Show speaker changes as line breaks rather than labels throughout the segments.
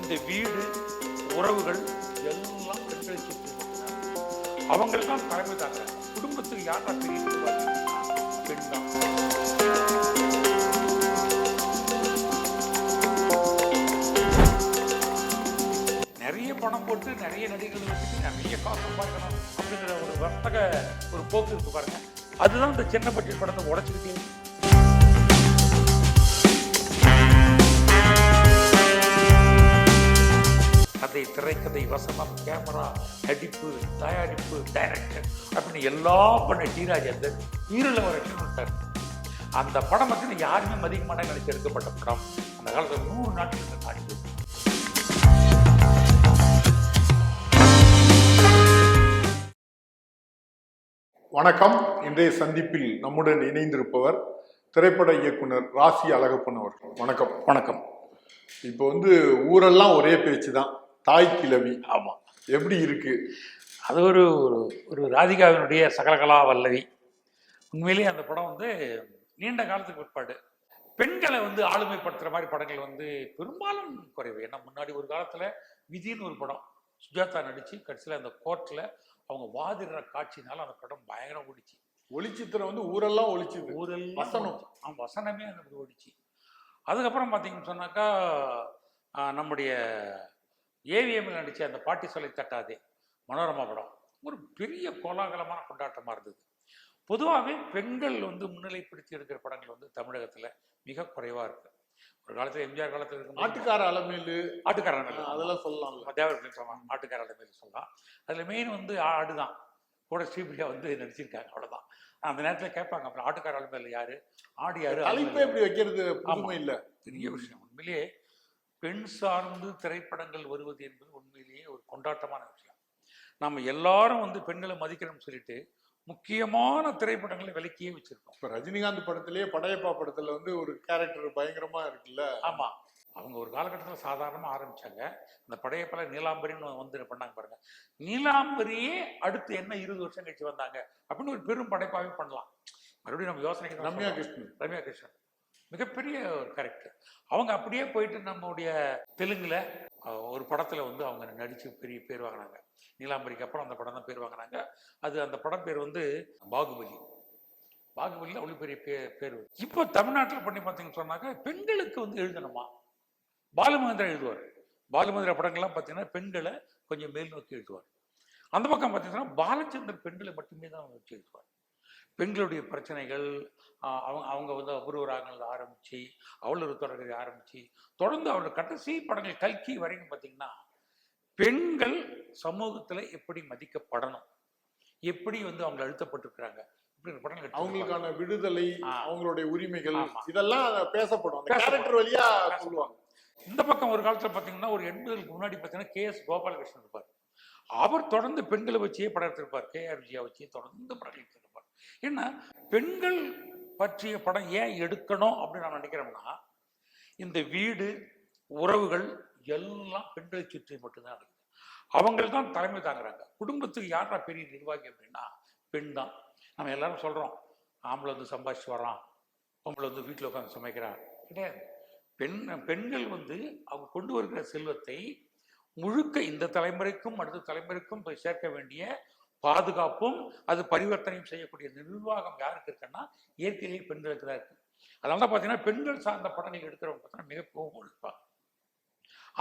இந்த வீடு உறவுகள் எல்லாம் பெண்களை சுற்றி அவங்க தான் தலைமை தாங்க. குடும்பத்துக்கு யாரா பெரிய பெண் தான். நிறைய பணம் போட்டு நிறைய நடிகர்கள் வச்சுட்டு நிறைய காசு சம்பாதிக்கணும் அப்படிங்கிற ஒரு வர்த்தக ஒரு போக்கு இருக்கு பாருங்க. அதுதான் இந்த சின்ன பட்ஜெட் படத்தை உடைச்சுக்கிட்டே. கதை, திரைக்கதை, வசனம், கேமரா, நடிப்பு, தயாரிப்பு, டைரக்டர் அப்படின்னு எல்லாம் பண்ண டிராஜேந்தர் ஈரில் வரைக்கும் விட்டார். அந்த படம் வந்து யாருமே மதிக்க மாட்டாங்க நினைச்சு எடுக்கப்பட்ட படம். அந்த காலத்தில் 100 நாட்கள் தாண்டி.
வணக்கம். இன்றைய சந்திப்பில் நம்முடன் இணைந்திருப்பவர் திரைப்பட இயக்குனர் ராசி அழகப்பன் அவர்கள். வணக்கம்.
வணக்கம்.
இப்போ ஊரெல்லாம் ஒரே பேச்சு தான், தாய் கிழவி.
ஆமாம்,
எப்படி இருக்கு
அது? ஒரு ஒரு ராதிகாவினுடைய சகலகலா வல்லவி. உண்மையிலேயே அந்த படம் நீண்ட காலத்துக்கு பிற்பாடு பெண்களை ஆளுமைப்படுத்துகிற மாதிரி படங்கள் பெரும்பாலும் குறைவு. ஏன்னா முன்னாடி ஒரு காலத்தில் விதின்னு ஒரு படம் சுஜாதா நடித்து கடைசியில் அந்த கோர்ட்டில் அவங்க வாதிடுற காட்சினால அந்த படம் பயங்கரம் ஓடிச்சு.
ஒளிச்சித்திரம் ஊரெல்லாம் ஒழிச்சுது.
ஊரெல்லாம்
வசனம்,
வசனமே அந்த ஓடிச்சு. அதுக்கப்புறம் பார்த்தீங்கன்னு சொன்னாக்கா நம்முடைய ஏவிஎம்மில் நடித்த அந்த பாட்டி சொல்லை தட்டாதே மனோரமா படம் ஒரு பெரிய கோலாகலமான கொண்டாட்டமாக இருந்தது. பொதுவாகவே பெண்கள் முன்னிலைப்படுத்தி எடுக்கிற படங்கள் தமிழகத்தில் மிக குறைவாக இருக்குது. ஒரு காலத்தில் எம்ஜிஆர் காலத்தில் இருக்கும்
ஆட்டுக்கார அலமேலு,
ஆட்டுக்கார அலமேலு
அதெல்லாம் சொல்லலாம்.
தேவர்கள் சொல்லலாம், ஆட்டுக்கார அலமேலு சொல்லலாம். அதில் மெயின் ஆடுதான் கூட ஸ்ரீபிரியா நடிச்சிருக்காங்க, அவ்வளோதான். அந்த நேரத்தில் கேட்பாங்க, அப்புறம் ஆட்டுக்கார அலமேலு யாரு, ஆடு யாரு,
தலைப்பை எப்படி வைக்கிறது புதுமை இல்லை.
பெரிய விஷயம். உண்மையிலேயே பெண் சார்ந்து திரைப்படங்கள் வருவது என்பது உண்மையிலேயே ஒரு கொண்டாட்டமான விஷயம். நம்ம எல்லாரும் பெண்களை மதிக்கணும்னு சொல்லிட்டு முக்கியமான திரைப்படங்களை விலக்கியே வச்சிருக்கோம்.
இப்போ ரஜினிகாந்த் படத்திலேயே படையப்பா படத்துல ஒரு கேரக்டர் பயங்கரமா இருக்குல்ல.
ஆமா, அவங்க ஒரு காலகட்டத்தில் சாதாரணமாக ஆரம்பிச்சாங்க. அந்த படையப்பால நீலாம்பரின்னு பண்ணாங்க பாருங்க. நீலாம்பரியே அடுத்து என்ன 20 வருஷம் கழிச்சு வந்தாங்க அப்படின்னு ஒரு பெரும் படைப்பாவே பண்ணலாம். மறுபடியும் நம்ம யோசனை. ரம்யா கிருஷ்ணன் மிகப்பெரிய ஒரு கேரக்டர். அவங்க அப்படியே போயிட்டு நம்முடைய தெலுங்குல ஒரு படத்துல அவங்க நடிச்சு பெரிய பேர் வாங்கினாங்க. நீலாம்பரிக்கு அப்புறம் அந்த படம் தான் பேர் வாங்கினாங்க. அந்த படம் பேர் பாகுபலி. பாகுபலியில் அவ்வளோ பெரிய பேர். இப்போ தமிழ்நாட்டில் பண்ணி பார்த்தீங்கன்னு சொன்னாக்க பெண்களுக்கு எழுதணுமா, பாலுமகேந்திரா எழுதுவார். பாலுமகேந்திரா படங்கள்லாம் பார்த்தீங்கன்னா பெண்களை கொஞ்சம் மேல் நோக்கி எழுதுவார். அந்த பக்கம் பார்த்தீங்கன்னா பாலச்சந்தர் பெண்களை மட்டுமே தான் வச்சு எழுதுவார். பெண்களுடைய பிரச்சனைகள், அவங்க அபூர்வ ராகங்கள் ஆரம்பித்து அவளொரு தொடர்களை ஆரம்பித்து தொடர்ந்து அவரோட கடைசி படங்கள் கல்கி வரைக்கும் பார்த்தீங்கன்னா பெண்கள் சமூகத்தில் எப்படி மதிக்கப்படணும், எப்படி அவங்க அழுத்தப்பட்டிருக்கிறாங்க, படங்கள்
அவங்களுக்கான விடுதலை, அவங்களுடைய உரிமைகள் இதெல்லாம் பேசப்படும். கேரக்டர் வழியா சொல்லுவாங்க.
இந்த பக்கம் ஒரு காலத்தில் பார்த்தீங்கன்னா ஒரு 80களுக்கு முன்னாடி பார்த்தீங்கன்னா KS கோபாலகிருஷ்ணன் இருப்பார். அவர் தொடர்ந்து பெண்களை வச்சே படம் எடுத்திருப்பார். KR விஜயா வச்சு தொடர்ந்து படம் எடுத்திருப்பார். ஏன்னா பெண்கள் பற்றிய படம் ஏன் எடுக்கணும் அப்படின்னு நான் நினைக்கிறேன்னா, இந்த வீடு உறவுகள் எல்லாம் பெண்களை சுற்றி மட்டும்தான் நடக்குது. அவங்கள் தான் தலைமை தாங்குறாங்க. குடும்பத்துக்கு யாரா பெரிய நிர்வாகி அப்படின்னா பெண் தான். நம்ம எல்லாரும் சொல்றோம், ஆம்பளை சம்பாதிச்சு வரான், பொம்பளை வீட்டில் உட்காந்து சமைக்கிறான். கிடையாது. பெண்கள் அவங்க கொண்டு வருகிற செல்வத்தை முழுக்க இந்த தலைமுறைக்கும் அடுத்த தலைமுறைக்கும் போய் சேர்க்க வேண்டிய பாதுகாப்பும் அது பரிவர்த்தனையும் செய்யக்கூடிய நிர்வாகம் யாருக்கு இருக்குன்னா இயற்கையிலேயே பெண்களுக்கு தான் இருக்கு. அதனால தான் பார்த்தீங்கன்னா பெண்கள் சார்ந்த படங்கள் எடுக்கிறவங்க பார்த்தீங்கன்னா மிக கோபம் இருப்பாங்க.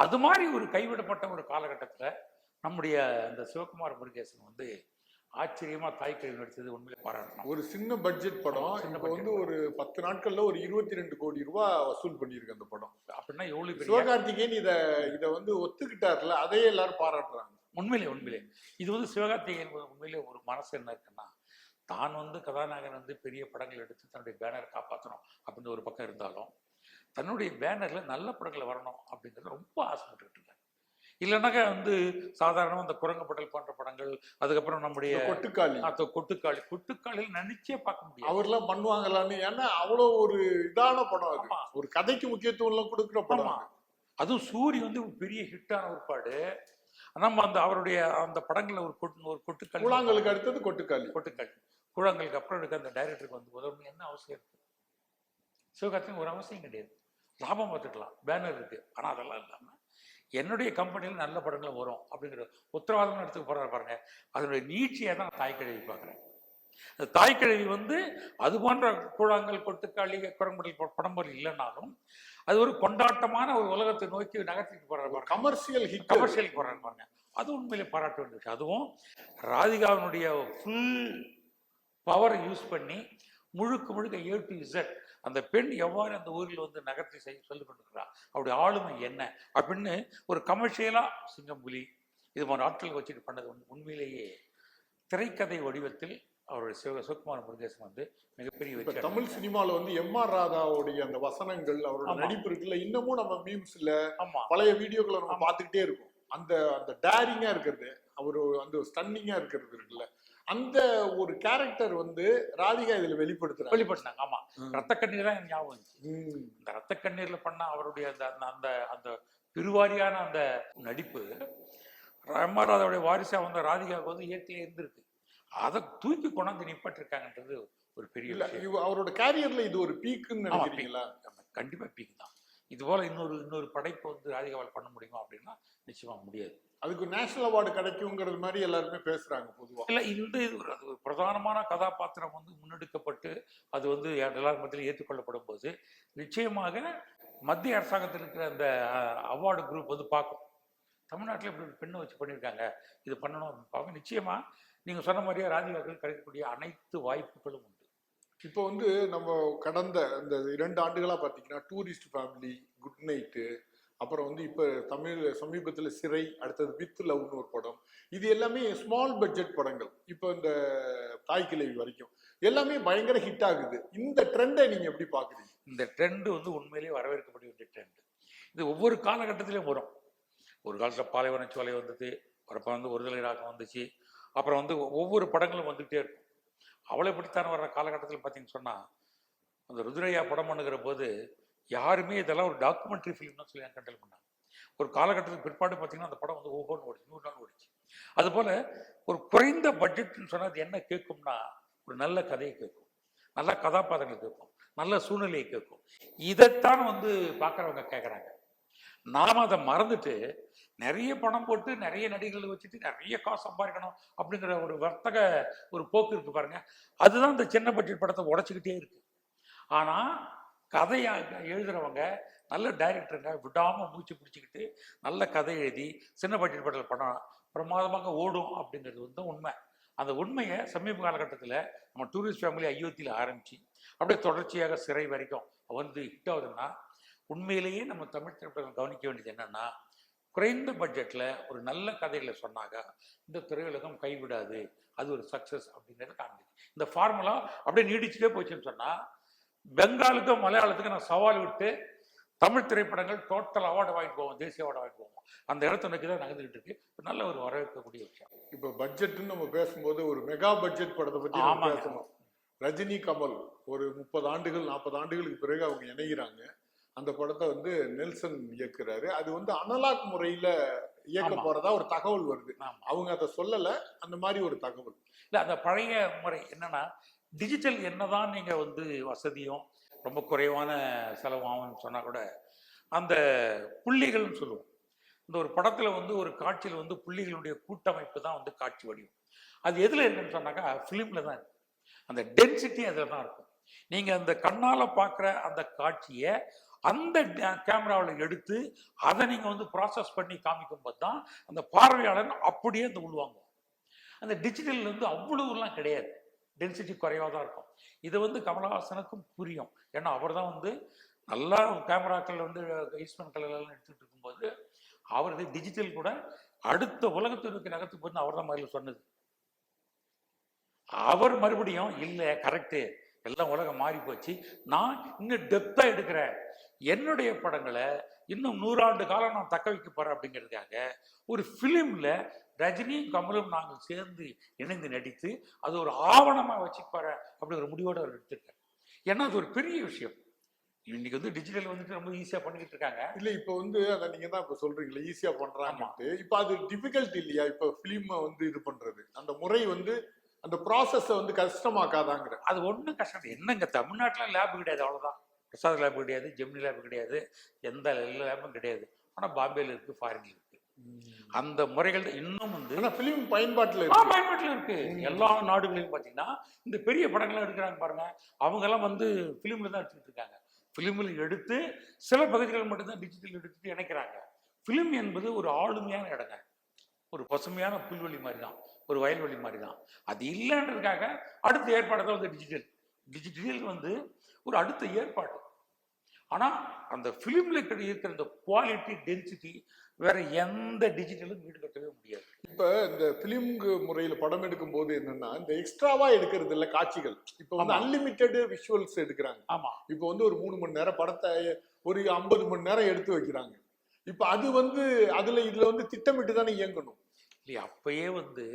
அது மாதிரி ஒரு கைவிடப்பட்ட ஒரு காலகட்டத்தில் நம்முடைய அந்த சிவகுமார் முருகேசன் ஆச்சரியமா தாய்க்கிழமை நடித்தது உண்மையிலே பாராட்டணும்.
ஒரு சின்ன பட்ஜெட் படம் ஒரு 10 நாட்கள்ல ஒரு 22 கோடி ரூபாய் வசூல் பண்ணியிருக்கு அந்த படம்.
அப்படின்னா எவ்வளவு
சிவகார்த்திகேயன் இதை ஒத்துக்கிட்டார்ல, அதையே எல்லாரும் பாராட்டுறாங்க.
உண்மையிலே இது சிவகார்த்திகேயன் உண்மையிலே ஒரு மனசு என்ன இருக்குன்னா, தான் கதாநாயகன் பெரிய படங்கள் எடுத்து தன்னுடைய பேனரை காப்பாற்றணும் அப்படின்னு ஒரு பக்கம் இருந்தாலும் தன்னுடைய பேனர்ல நல்ல படங்கள் வரணும் அப்படிங்கிறது ரொம்ப ஆசைப்பட்டு இருக்காங்க. இல்லைன்னாக்கா சாதாரணமாக அந்த குரங்குப்பட்டல் போன்ற படங்கள், அதுக்கப்புறம் நம்முடைய கொட்டுக்காளியில் நினைச்சே பார்க்க முடியும்.
அவர்லாம் பண்ணுவாங்களான்னு. ஏன்னா அவ்வளோ ஒரு இதான படம் அது. ஒரு கதைக்கு முக்கியத்துவம் எல்லாம் கொடுக்குற படம்.
அதுவும் சூரி பெரிய ஹிட்டான ஒருபாடு. நம்ம அவருடைய அந்த படங்கள்ல ஒரு கொட்டுக்காளி,
கூழாங்கலுக்கு அடுத்தது கொட்டுக்காளி.
கூழாங்கலுக்கு அப்புறம் எடுக்க அந்த டைரக்டருக்கு உதவணும் என்ன அவசியம் இருக்கு? சிவகார்த்திகேயன் ஒரு அவசியம் கிடையாது. லாபம் பார்த்துக்கலாம், பேனர் இருக்கு. ஆனால் அதெல்லாம் இல்லாமல் என்னுடைய கம்பெனியில் நல்ல படங்கள் வரும் அப்படிங்கிற உத்தரவாதம் எடுத்து போகிறாரு பாருங்க. அதனுடைய நீட்சியை தான் நான் தாய்க்கிழவி பார்க்குறேன். அந்த தாய்க்கிழவி வந்து அது போன்ற கூழாங்கல் கொட்டுக்காளி குரங்குடல் படம்பொருள் இல்லைனாலும் அது ஒரு கொண்டாட்டமான ஒரு உலகத்தை நோக்கி நகர்த்திட்டு போறாரு பாருங்க. கமர்ஷியல் போறாரு பாருங்க. அது உண்மையிலே பாராட்ட வேண்டிய விஷயம். அதுவும் ராதிகாவினுடைய ஃபுல் பவரை யூஸ் பண்ணி முழுக்க A to Z அந்த பெண் எவ்வாறு அந்த ஊரில் வந்து நகர்த்தி சொல்லிக் கொண்டிருக்கிறார், அவருடைய ஆளுமை என்ன அப்படின்னு ஒரு கமர்ஷியலா சிங்கம்புலி இது போன்ற ஆட்கள் வச்சுட்டு பண்ணது உண்மையிலேயே திரைக்கதை வடிவத்தில் அவருடைய சிவகுமார் முருகேசன் வந்து மிகப்பெரிய வெற்றி.
தமிழ் சினிமாவில் வந்து M.R. ராதாவுடைய அந்த வசனங்கள், அவரோட நடிப்பு இருக்குல்ல, இன்னமும் நம்ம மீம்ஸ்ல பழைய வீடியோக்களை நம்ம பார்த்துக்கிட்டே இருக்கும். அந்த அந்த டேரிங்கா இருக்கிறது, அவரு அந்த ஸ்டன்னிங்கா இருக்கிறது இருக்குல்ல, அந்த ஒரு கேரக்டர் வந்து ராதிகா இதுல வெளிப்படுத்தினாங்க.
ஆமா, ரத்த கண்ணீர் தான் எனக்கு ஞாபகம் வந்துச்சு. இந்த ரத்த கண்ணீர்ல பண்ண அவருடைய அந்த அந்த பெருவாரியான அந்த நடிப்பு M.R. ராதாவுடைய வாரிசா வந்த ராதிகாவுக்கு வந்து இயற்கையில இருந்திருக்கு. அதை தூக்கி கொண்டாந்து நிப்பட்டிருக்காங்கன்றது ஒரு பெரிய விஷயம்.
அவரோட கேரியர்ல இது ஒரு பீக்குன்னு நினைக்கிறீங்களா?
கண்டிப்பா பீக் தான். இது போல இன்னொரு படைப்பு வந்து ராதிகாவால் பண்ண முடியுமா அப்படின்னா நிச்சயமா முடியாது.
அதுக்கு நேஷனல் அவார்டு கிடைக்குங்கிறது மாதிரி எல்லாருமே பேசுறாங்க பொதுவா.
இல்ல, இது ஒரு பிரதானமான கதாபாத்திரம் வந்து முன்னெடுக்கப்பட்டு அது வந்து எல்லாரும் மத்தியிலும் ஏற்றுக்கொள்ளப்படும் போது நிச்சயமாக மத்திய அரசாங்கத்தில் இருக்கிற அந்த அவார்டு குரூப் வந்து பார்க்கும், தமிழ்நாட்டில் இப்படி ஒரு பெண்ணை வச்சு பண்ணியிருக்காங்க, இது பண்ணணும் அப்படின்னு பார்க்க. நிச்சயமா நீங்க சொன்ன மாதிரியே ராதிகாக்கள் கிடைக்கக்கூடிய அனைத்து வாய்ப்புகளும் உண்டு.
இப்போ வந்து நம்ம கடந்த இந்த 2 ஆண்டுகளா பார்த்தீங்கன்னா டூரிஸ்ட் ஃபேமிலி, குட் நைட்டு, அப்புறம் வந்து இப்போ தமிழ் சமீபத்தில் சிறை, அடுத்தது வித் லவ்னு ஒரு படம், இது எல்லாமே ஸ்மால் பட்ஜெட் படங்கள். இப்போ இந்த தாய்க்கிழவி வரைக்கும் எல்லாமே பயங்கர ஹிட் ஆகுது. இந்த ட்ரெண்டை நீங்க எப்படி பாக்குறீங்க?
இந்த ட்ரெண்ட் வந்து உண்மையிலேயே வரவேற்கப்பட வேண்டிய ட்ரெண்ட். இது ஒவ்வொரு காலகட்டத்திலையும் வரும். ஒரு காலத்தில் பாலைவன சோலை வந்தது, அப்புறம் வந்து ஒருதலை ராகம் வந்துச்சு, அப்புறம் வந்து ஒவ்வொரு படங்களும் வந்துகிட்டே இருக்கும். அவளை பிடித்தான வர்ற காலகட்டத்தில் பார்த்தீங்கன்னு சொன்னால் அந்த ருத்ரையா படம் பண்ணுகிற போது யாருமே இதெல்லாம் ஒரு டாக்குமெண்ட்ரி ஃபிலிம்னு சொல்லி கண்டல் பண்ணாங்க. ஒரு காலகட்டத்துக்கு பிற்பாடு பார்த்தீங்கன்னா அந்த படம் வந்து ஒவ்வொன்று ஓடிச்சு, 100 நாள் ஓடிச்சு. அதுபோல் ஒரு குறைந்த பட்ஜெட்னு சொன்னால் அது என்ன கேட்கும்னா ஒரு நல்ல கதையை கேட்கும், நல்ல கதாபாத்திரங்களை கேட்கும், நல்ல சூழ்நிலையை கேட்கும். இதைத்தான் வந்து பார்க்குறவங்க கேட்குறாங்க. நாம் அதை மறந்துட்டு நிறைய பணம் போட்டு நிறைய நடிகர்களை வச்சுட்டு நிறைய காசு சம்பாதிக்கணும் அப்படிங்கிற ஒரு வர்த்தக ஒரு போக்கு இருக்கு பாருங்க. அதுதான் இந்த சின்ன பட்ஜெட் படத்தை உடைச்சிக்கிட்டே இருக்கு. ஆனால் கதையாக எழுதுறவங்க நல்ல டைரக்டருங்க விடாமல் மூச்சு பிடிச்சிக்கிட்டு நல்ல கதை எழுதி சின்ன பட்ஜெட் படத்தில் படம் பிரமாதமாக ஓடும் அப்படிங்கிறது வந்து உண்மை. அந்த உண்மையை சமீப காலகட்டத்தில் நம்ம டூரிஸ்ட் ஃபேமிலி அயோத்தியில் ஆரம்பித்து அப்படியே தொடர்ச்சியாக சிறை வரைக்கும் வந்து ஹிட் ஆகுதுன்னா உண்மையிலேயே நம்ம தமிழ் திரைப்படங்கள் கவனிக்க வேண்டியது என்னன்னா, குறைந்த பட்ஜெட்டில் ஒரு நல்ல கதைகளை சொன்னாங்க இந்த திரையுலகம் கைவிடாது, அது ஒரு சக்ஸஸ் அப்படிங்கிறத காண்பிது. இந்த ஃபார்முலா அப்படியே நீடிச்சுட்டே போச்சுன்னு சொன்னால் பெங்காலுக்கும் மலையாளத்துக்கும் நான் சவால் விட்டு தமிழ் திரைப்படங்கள் டோட்டல் அவார்டு வாங்கிட்டு போவோம், தேசிய அவார்டு வாங்கிட்டு போவோம். அந்த இடத்த நோக்கி தான் நகர்ந்துகிட்டு இருக்கு. நல்ல ஒரு வரவேற்கக்கூடிய விஷயம்.
இப்போ பட்ஜெட்னு நம்ம பேசும்போது ஒரு மெகா பட்ஜெட் படத்தை பற்றி பேசணும். ரஜினி கமல் ஒரு 30 ஆண்டுகள் 40 ஆண்டுகளுக்கு பிறகு அவங்க இணைகிறாங்க. அந்த படத்தை வந்து நெல்சன் இயக்குறாரு. அது வந்து அனலாக் முறையில இயக்க போறதா ஒரு தகவல் வருது. அவங்க அதை சொல்லல, அந்த மாதிரி ஒரு தகவல்
இல்ல. அந்த பழைய முறை என்னன்னா டிஜிட்டல் என்னதான் நீங்க வந்து வசதியும் ரொம்ப குறைவான செலவாகும்னு சொன்னா கூட அந்த புள்ளிகள்னு சொல்லுவோம். இந்த ஒரு படத்துல வந்து ஒரு காட்சியில் வந்து புள்ளிகளுடைய கூட்டமைப்பு தான் வந்து காட்சி வடிவம். அது எதுல இருக்குன்னு சொன்னாக்கா ஃபிலிம்ல தான் இருக்கு. அந்த டென்சிட்டி அதில் தான் இருக்கும். நீங்க அந்த கண்ணால பார்க்குற அந்த காட்சியை அந்த கேமராவில் எடுத்து அதை நீங்க வந்து ப்ராசஸ் பண்ணி காமிக்கும் போது தான் அந்த பார்வையாளர் அப்படியே அந்த உள்வாங்குவோம். அந்த டிஜிட்டல் வந்து அவ்வளவுலாம் கிடையாது, டென்சிட்டி குறைவாக தான் இருக்கும். இது வந்து கமலஹாசனுக்கும் புரியும். ஏன்னா அவர் தான் வந்து நல்லா கேமராக்கள் வந்து ஈஸ்வரன் கலையெல்லாம் எடுத்துகிட்டு இருக்கும்போது அவரது டிஜிட்டல் கூட அடுத்த உலகத்திற்கு நகர்த்து போய் அவர் தான் முதல்ல சொன்னது. அவர் மறுபடியும் இல்லை கரெக்டு, எல்லாம் உலகம் மாறி போச்சு, நான் இன்னும் டெப்தா எடுக்கிறேன், என்னுடைய படங்களை இன்னும் 100 ஆண்டு காலம் நான் தக்க வைக்க போறேன் அப்படிங்கிறதுக்காக ஒரு ஃபிலிம்ல ரஜினியும் கமலும் நாங்கள் சேர்ந்து இணைந்து நடித்து அது ஒரு ஆவணமா வச்சுப்பாரு அப்படி ஒரு முடிவோடு அவர் எடுத்திருக்காரு. ஏன்னா அது ஒரு பெரிய விஷயம். இன்னைக்கு வந்து டிஜிட்டல் வந்துட்டு ரொம்ப ஈஸியா பண்ணிக்கிட்டு இருக்காங்க.
இல்ல இப்ப வந்து அதை நீங்க தான் இப்ப சொல்றீங்களா ஈஸியா பண்றாங்கன்ட்டு. இப்ப அது டிஃபிகல்ட் இல்லையா? இப்ப பிலிம் வந்து இது பண்றது அந்த முறை வந்து அந்த ப்ராசஸை வந்து கஷ்டமாக்காதாங்கிற.
அது ஒன்றும் கஷ்டம் என்னங்க, தமிழ்நாட்டில் லேப் கிடையாது, அவ்வளோதான். பிரசாத் லேப் கிடையாது, ஜெமினி லேப் கிடையாது, எந்த லேபும் கிடையாது. ஆனால் பாம்பேல இருக்கு, ஃபாரின்ல இருக்கு. அந்த முறைகள் இன்னும் வந்து
பிலிம் பயன்பாட்டுல
பயன்பாட்டில் இருக்கு. எல்லா நாடுகளையும் பார்த்தீங்கன்னா இந்த பெரிய படங்கள்லாம் எடுக்கிறாங்க பாருங்க, அவங்க எல்லாம் வந்து பிலிம்ல தான் எடுத்துட்டு இருக்காங்க. பிலிமில் எடுத்து சில பகுதிகள் மட்டும்தான் டிஜிட்டல் எடுத்துட்டு இணைக்கிறாங்க. பிலிம் என்பது ஒரு ஆளுமையான இடங்க, ஒரு பசுமையான புல்வெளி மாதிரி தான், ஒரு வயல்வெளி மாதிரி தான். அது இல்லைன்றதுக்காக அடுத்த ஏற்பாடு தான் வந்து டிஜிட்டல். டிஜிட்டல் வந்து ஒரு அடுத்த ஏற்பாடு. ஆனால் அந்த ஃபிலிமில் இருக்கிற இந்த குவாலிட்டி டென்சிட்டி வேற எந்த டிஜிட்டலும் ஈடுகட்டவே முடியாது.
இப்ப இந்த பிலிம் முறையில படம் எடுக்கும் போது என்னன்னா, இந்த எக்ஸ்ட்ராவா எடுக்கிறது இல்ல காட்சிகள். இப்ப வந்து அன்லிமிட்டெட் விஷுவல்ஸ் எடுக்கிறாங்க.
ஆமா,
இப்ப வந்து ஒரு 3 மணி நேரம் படத்தை ஒரு 50 மணி நேரம் எடுத்து வைக்கிறாங்க. இப்ப அது வந்து இதுல வந்து திட்டமிட்டு தானே இயங்கணும்
இல்லையா? அப்பயே வந்து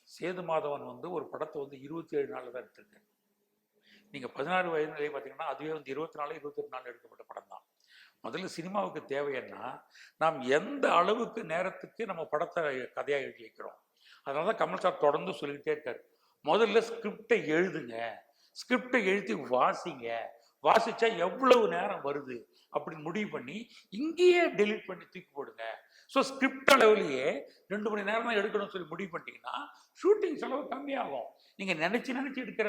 சேது மாதவன் வந்து ஒரு படத்தை வந்து 27 நாள்ல தான் எடுத்திருக்காரு. நீங்க 16 வயது நிலையை பார்த்தீங்கன்னா அதுவே வந்து 24 28 நாள் எடுக்கப்பட்ட படம் தான். முதல்ல சினிமாவுக்கு தேவை என்ன, நாம் எந்த அளவுக்கு நேரத்துக்கு நம்ம படத்தை கதையாக எழுதி வைக்கிறோம். அதனால தான் கமல் சார் தொடர்ந்து சொல்லிக்கிட்டே இருக்காரு, முதல்ல ஸ்கிரிப்டை எழுதுங்க, ஸ்கிரிப்டை எழுதி வாசிங்க, வாசிச்சா எவ்வளவு நேரம் வருது அப்படின்னு முடிவு பண்ணி இங்கேயே டெலிட் பண்ணி தூக்கி போடுங்க. ஸோ ஸ்கிரிப்ட் அளவுலேயே 2 மணி நேரம் தான் எடுக்கணும்னு சொல்லி முடிவு பண்ணிட்டீங்கன்னா ஷூட்டிங் செலவு கம்மியாகும். நீங்கள் நினச்சி எடுக்கிற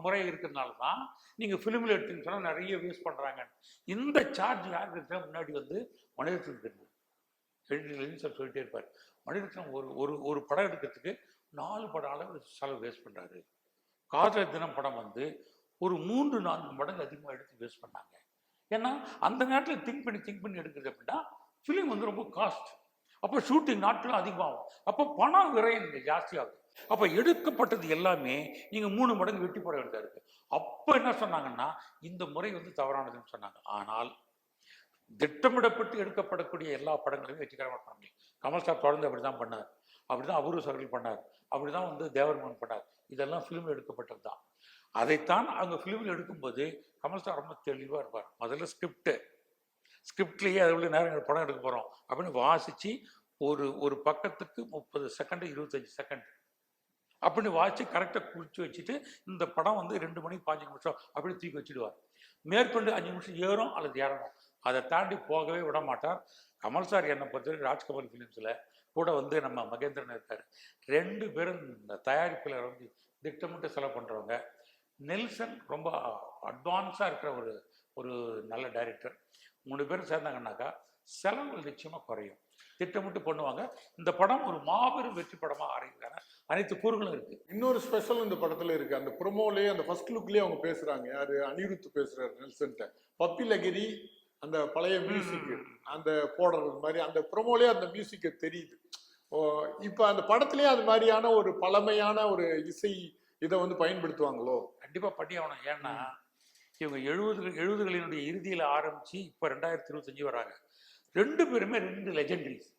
முறை இருக்கிறதுனால தான் நீங்கள் ஃபிலிமில் எடுத்துன்னு சொன்னால் நிறைய வேஸ்ட் பண்ணுறாங்க. இந்த சார்ஜ் யாருக்கு இருக்கா? முன்னாடி வந்து மணிரத்னம் சார் சொல்லிட்டே இருப்பார், மணிரத்னம் ஒரு படம் எடுக்கிறதுக்கு 4 படம் அளவு செலவு வேஸ்ட் பண்ணுறாரு. காதலர் தினம் படம் வந்து ஒரு 3-4 மடங்கு அதிகமாக எடுத்து வேஸ்ட் பண்ணாங்க. ஏன்னா அந்த நேரத்தில் திங்க் பண்ணி எடுக்கிறது அப்படின்னா ஃபிலிம் வந்து ரொம்ப காஸ்ட். அப்போ ஷூட்டிங் நாட்களும் அதிகமாகும், அப்போ பணம் விரயம் ஜாஸ்தியாகும். அப்போ எடுக்கப்பட்டது எல்லாமே நீங்கள் 3 மடங்கு வெட்டி போட வேண்டியதாக இருக்கு. அப்போ என்ன சொன்னாங்கன்னா இந்த முறை வந்து தவறானதுன்னு சொன்னாங்க. ஆனால் திட்டமிடப்பட்டு எடுக்கப்படக்கூடிய எல்லா படங்களையும் வெற்றிகரமாக பண்ண முடியும். கமல் சார் தொடர்ந்து அப்படி தான் பண்ணார், அப்படி தான் அபூர்வ சகோதரர்கள் பண்ணார், அப்படி தான் வந்து தேவர்மன் பண்ணார். இதெல்லாம் ஃபிலிமில் எடுக்கப்பட்டது தான். அதைத்தான் அவங்க ஃபிலிமில் எடுக்கும்போது கமல் சார் ரொம்ப தெளிவாக இருப்பார். முதல்ல ஸ்கிரிப்ட்லேயே எவ்வளோ நேரம் படம் எடுக்க போகிறோம் அப்படின்னு வாசித்து ஒரு பக்கத்துக்கு 30 செகண்ட் 25 செகண்ட் அப்படின்னு வாசித்து கரெக்டாக குறித்து வச்சுட்டு இந்த படம் வந்து 2 மணி 5 நிமிஷம் அப்படி தூக்கி வச்சுடுவார். மேற்கொண்டு 5 நிமிஷம் ஏறும் அல்லது இறங்கும், அதை தாண்டி போகவே விட மாட்டார். கமல் சார் என்னை பொறுத்தவரை ராஜ்கமல் ஃபிலிம்ஸில் கூட வந்து நம்ம மகேந்திரன் இருக்கார், 2 பேரும் இந்த தயாரிப்பில் வந்து திட்டமிட்டு செலவு பண்ணுறவங்க. நெல்சன் ரொம்ப அட்வான்ஸாக இருக்கிற ஒரு நல்ல டைரக்டர். 3 பேரும் சேர்ந்தாங்கன்னாக்கா செலவுகள் நிச்சயமாக குறையும், திட்டமிட்டு பண்ணுவாங்க. இந்த படம் ஒரு மாபெரும் வெற்றி படமாக ஆரம்பிக்கிறாங்க. அனைத்து கூறுகளும் இருக்கு.
இன்னொரு ஸ்பெஷல் இந்த படத்துல இருக்கு. அந்த ப்ரோமோலேயே அந்த ஃபர்ஸ்ட் லுக்லேயே அவங்க பேசுறாங்க. யாரு? அனிருத் பேசுறாரு நெல்சன்ட்ட. பப்பி லகிரி அந்த பழைய மியூசிக் அந்த போடுறது மாதிரி அந்த ப்ரோமோலேயே அந்த மியூசிக் தெரியுது. இப்போ அந்த படத்துலேயே அது மாதிரியான ஒரு பழமையான ஒரு இசை இதை வந்து பயன்படுத்துவாங்களோ?
கண்டிப்பாக பண்ணி ஆகணும். ஏன்னா இவங்க 70களினுடைய இறுதியில் ஆரம்பித்து இப்போ 2025 வராங்க. 2 பேருமே 2 லெஜெண்டரிஸ்.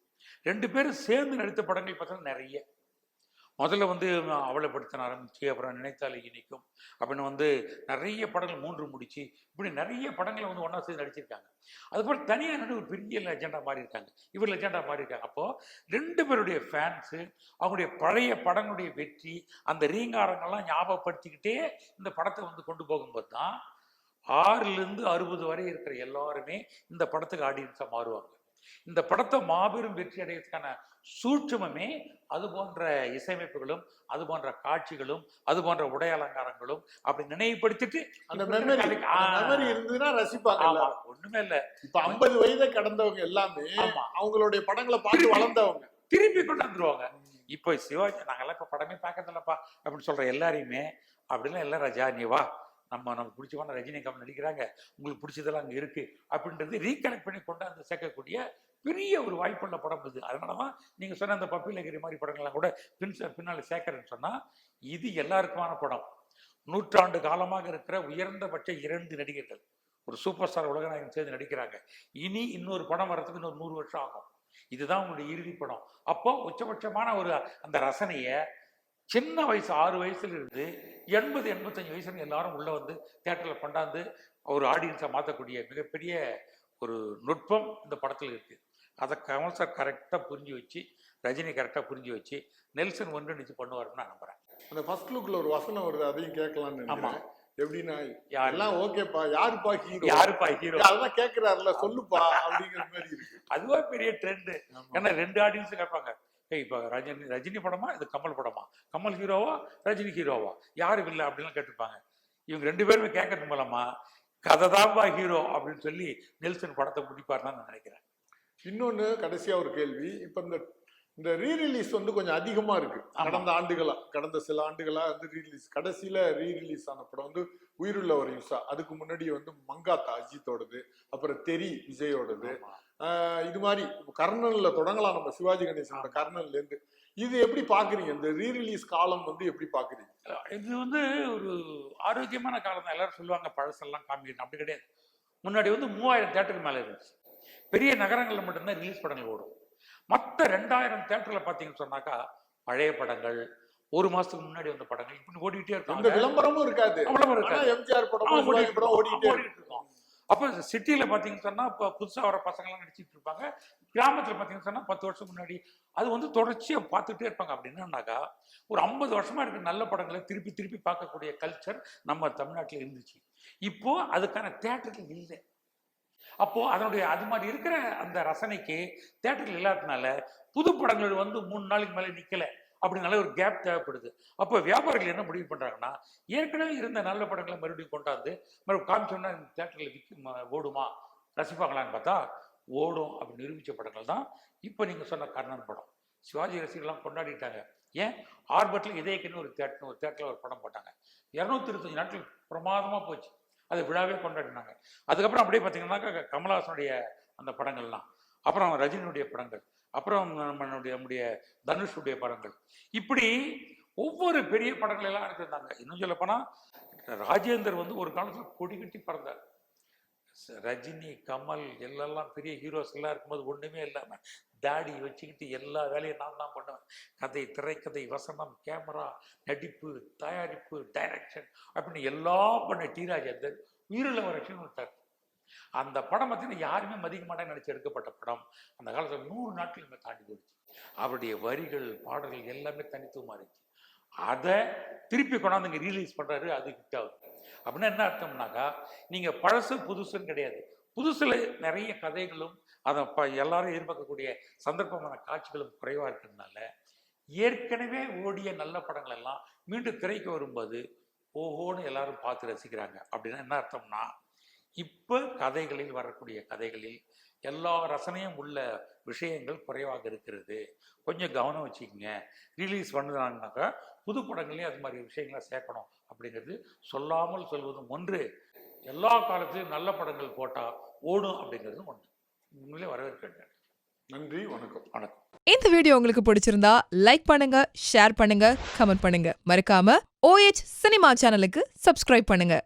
2 பேரும் சேர்ந்து நடித்த படங்கள் பார்த்தா நிறைய. முதல்ல வந்து அவளைப்படுத்த ஆரம்பிச்சு, அப்புறம் நினைத்தாலே இனிக்கும் அப்படின்னு வந்து நிறைய படங்கள் 3 முடிச்சு, இப்படி நிறைய படங்களை வந்து ஒன்றா சேர்ந்து நடிச்சிருக்காங்க. அதுபோல் தனியாக ஒரு பெரிய லெஜெண்டாக மாறி இருக்காங்க, இவர் லெஜெண்டாக மாறி இருக்காங்க. அப்போது 2 பேருடைய ஃபேன்ஸு அவங்களுடைய பழைய படங்களுடைய வெற்றி அந்த ரீங்காரங்கள்லாம் ஞாபகப்படுத்திக்கிட்டே இந்த படத்தை வந்து கொண்டு போகும்போது தான் 6லேருந்து 60 வரை இருக்கிற எல்லாருமே இந்த படத்துக்கு ஆடியன்ஸாக மாறுவாங்க. இந்த படத்தை மாபெரும் வெற்றி அடைவதற்கான சூட்சுமமே அது போன்ற இசையமைப்புகளும் அது போன்ற காட்சிகளும் அது போன்ற உடை அலங்காரங்களும் அப்படி நினைவுபடுத்திட்டு
அந்த மெமரி இருந்ததுன்னா ரசிப்பாங்க.
ஒண்ணுமே இல்லை,
இப்ப 50 வயதை கடந்தவங்க எல்லாமே அவங்களுடைய படங்களை பார்த்து வளர்ந்தவங்க
திரும்பி கொண்டாந்துருவாங்க. இப்போ சிவாஜி நாங்கெல்லாம் இப்போ படமே பார்க்கறதில்லப்பா அப்படின்னு சொல்ற எல்லாரையுமே அப்படிலாம் இல்லை, ராஜா நீ வா, நமக்கு பிடிச்சமான ரஜினிகாந்த் நடிக்கிறாங்க, உங்களுக்கு பிடிச்சதெல்லாம் அங்கே இருக்குது அப்படின்றது ரீகனெக்ட் பண்ணி கொண்டாந்து சேர்க்கக்கூடிய பெரிய ஒரு வாய்ப்புள்ள படம் இது. அதனால தான் நீங்கள் சொன்ன அந்த பப்பி லகிரி மாதிரி படங்கள்லாம் கூட பின்னால் சேர்க்கறேன்னு சொன்னால் இது எல்லாருக்குமான படம். 100 ஆண்டு காலமாக இருக்கிற உயர்ந்தபட்ச 2 நடிகர்கள் ஒரு சூப்பர் ஸ்டார் உலகநாயகன் சேர்ந்து நடிக்கிறாங்க. இனி இன்னொரு படம் வர்றதுக்கு இன்னொரு 100 வருஷம் ஆகும். இதுதான் உங்களுடைய இறுதி படம். அப்போ உச்சபட்சமான அந்த ரசனையை சின்ன வயசு 6 வயசுல இருந்து 80-85 வயசுல எல்லாரும் உள்ள வந்து தியேட்டரில் கொண்டாந்து ஒரு ஆடியன்ஸை மாற்றக்கூடிய மிகப்பெரிய ஒரு நுட்பம் இந்த படத்தில் இருக்குது. அதை கமல் சார் கரெக்டாக புரிஞ்சு வச்சு, ரஜினி கரெக்டாக புரிஞ்சு வச்சு, நெல்சன் ஒன்றிணைச்சு பண்ணுவாருன்னு நான் நம்புறேன்.
அந்த ஃபர்ஸ்ட் லுக்கில் ஒரு வசனம் வருது, அதையும் கேட்கலான்னு.
ஆமாம்,
எப்படின்னா
யாரு?
எல்லாம் ஓகேப்பா, யாருப்பா ஹீரோ,
யாருப்பா ஹீரோ,
அதெல்லாம் கேக்குறாருல சொல்லுப்பா அப்படிங்கிற மாதிரி இருக்கு.
அதுவா பெரிய ட்ரெண்ட்.
ஆமா.
ஏன்னா 2 ஆடியன்ஸ் கேட்பாங்க, ஏய் இப்ப ரஜினி படமா இது கமல் படமா, கமல் ஹீரோவா ரஜினி ஹீரோவா, யாரு வில்ல அப்படின்லாம் கேட்டுப்பாங்க. இவங்க 2 பேருமே கேட்கறது மூலமா கதை தான்பா ஹீரோ அப்படின்னு சொல்லி நெல்சன் படத்தை முடிப்பாருன்னு நான் நினைக்கிறேன்.
இன்னொன்னு கடைசியா ஒரு கேள்வி, இப்ப இந்த ரீரிலீஸ் வந்து கொஞ்சம் அதிகமா இருக்கு. கடந்த சில ஆண்டுகளா வந்து ரீரிலீஸ், கடைசியில ரீரிலீஸ் ஆன படம் வந்து உயிருள்ள ஒரு யூசா, அதுக்கு முன்னாடி வந்து மங்காத்தா அஜித்தோடது, அப்புறம் தெரி விஜயோடது, இது மாதிரி கர்னல்ல தொடங்கலாம் நம்ம சிவாஜி கணேசனோட கர்னல்ல இருந்து. இது எப்படி பாக்குறீங்க, இந்த ரீரிலீஸ் காலம் வந்து எப்படி பாக்குறீங்க?
இது வந்து ஒரு ஆரோக்கியமான காலம் தான். எல்லாரும் சொல்லுவாங்க பழசெல்லாம் காமிக்கணும், அப்படி கிடையாது. முன்னாடி வந்து 3000 தேட்டருக்கு மேல இருந்துச்சு. பெரிய நகரங்கள்ல மட்டும்தான் ரிலீஸ் படங்கள் ஓடும். மற்ற 2000 தேட்டர்ல பாத்தீங்கன்னு சொன்னாக்கா பழைய படங்கள், 1 மாசத்துக்கு முன்னாடி வந்த படங்கள் இப்படி ஓடிட்டே இருக்கும்.
விளம்பரமும் இருக்காது, எம்ஜிஆர் படம் ஓடிட்டே இருக்கும்.
அப்ப சிட்டியில பாத்தீங்கன்னு சொன்னா இப்ப புதுசா வர பசங்க எல்லாம் நடிச்சிட்டு இருப்பாங்க. கிராமத்துல பாத்தீங்கன்னு சொன்னா 10 வருஷம் முன்னாடி அது வந்து தொடர்ச்சியா பார்த்துட்டே இருப்பாங்க. அப்படின்னாக்கா ஒரு 50 வருஷமா இருக்க நல்ல படங்களை திருப்பி திருப்பி பார்க்கக்கூடிய கல்ச்சர் நம்ம தமிழ்நாட்டில் இருந்துச்சு. இப்போ அதுக்கான தேட்டர்கள் இல்லை. அப்போ அதனுடைய அது மாதிரி இருக்கிற அந்த ரசனைக்கு தேட்டர்கள் இல்லாததுனால புது படங்கள் வந்து 3 நாளைக்கு மேலே நிக்கல, அப்படினால ஒரு கேப் தேவைப்படுது. அப்போ வியாபாரிகள் என்ன முடிவு பண்றாங்கன்னா, ஏற்கனவே இருந்த நல்ல படங்களை மறுபடியும் கொண்டாந்து மறுபடியும் காமிச்சோம்னா தேட்டரில் ஓடுமா, ரசிப்பாங்களான்னு பார்த்தா ஓடும் அப்படின்னு நிரூபித்த படங்கள் தான் இப்போ நீங்கள் சொன்ன கர்ணன் படம். சிவாஜி ரசிகர்லாம் கொண்டாடிட்டாங்க. ஏன் ஆர்பட்டில் இதயக்குன்னு ஒரு தேட்டரில் ஒரு படம் போட்டாங்க. 225 நாட்கள் பிரமாதமாக போச்சு. அது விழாவே கொண்டாடினாங்க. அதுக்கப்புறம் அப்படியே பார்த்தீங்கன்னாக்கா கமலஹாசனுடைய அந்த படங்கள்லாம், அப்புறம் ரஜினியுடைய படங்கள், அப்புறம் நம்முடைய தனுஷுடைய படங்கள், இப்படி ஒவ்வொரு பெரிய படங்கள் எல்லாம் எடுத்திருந்தாங்க. இன்னும் சொல்ல போனால் ராஜேந்தர் வந்து ஒரு காலத்தில் கொடி கட்டி பறந்தார். ரஜினி கமல் எல்லாம் பெரிய ஹீரோஸ் எல்லாம் இருக்கும்போது ஒன்றுமே இல்லாமல் தாடி வச்சுக்கிட்டு எல்லா வேலையும் நான் தான் பண்ணுவேன். கதை, திரைக்கதை, வசனம், கேமரா, நடிப்பு, தயாரிப்பு, டைரக்ஷன் அப்படின்னு எல்லாம் பண்ண டி ராஜேந்தர் உயிருள்ள ஒரு லட்சம் விட்டார். அந்த படம் பார்த்தீங்கன்னா யாருமே மதிக்க மாட்டேன்னு நினச்சி எடுக்கப்பட்ட படம் அந்த காலத்தில் 100 நாட்கள் தாண்டி போயிடுச்சு. அவருடைய வரிகள், பாடல்கள் எல்லாமே தனித்துவமாக இருந்துச்சு. அதை திருப்பி கொண்டாந்து இங்கே ரீலீஸ் பண்ணுறாரு, அது ஹிட் ஆகுது. அப்படின்னா என்ன அர்த்தம்னாக்கா, நீங்கள் பழசு புதுசுன்னு கிடையாது. புதுசில் நிறைய கதைகளும் அதை எல்லாரும் எதிர்பார்க்கக்கூடிய சந்தர்ப்பமான காட்சிகளும் குறைவாக இருக்கிறதுனால ஏற்கனவே ஓடிய நல்ல படங்கள் எல்லாம் மீண்டும் திரைக்கு வரும்போது ஓஹோன்னு எல்லாரும் பார்த்து ரசிக்கிறாங்க. அப்படின்னா என்ன அர்த்தம்னா, இப்போ கதைகளில் வரக்கூடிய கதைகளில் எல்லா ரசனையும் உள்ள விஷயங்கள் குறைவாக இருக்கிறது. கொஞ்சம் கவனம் வச்சுக்கோங்க. ரிலீஸ் பண்ணுறாங்கனாக்கா புது படங்களையும் அது மாதிரி விஷயங்களை சேர்க்கணும் அப்படிங்கிறது சொல்லாமல் சொல்வதும் ஒன்று, எல்லா காலத்திலையும் நல்ல படங்கள் போட்டால் ஓடும் அப்படிங்கிறதும் ஒன்று. உண்மையிலே வரவேற்கிறேன். நன்றி, வணக்கம். வணக்கம்.
இந்த வீடியோ உங்களுக்கு பிடிச்சிருந்தா லைக் பண்ணுங்க, ஷேர் பண்ணுங்க, கமெண்ட் பண்ணுங்க. மறக்காம OH சினிமா சேனலுக்கு சப்ஸ்கிரைப் பண்ணுங்க.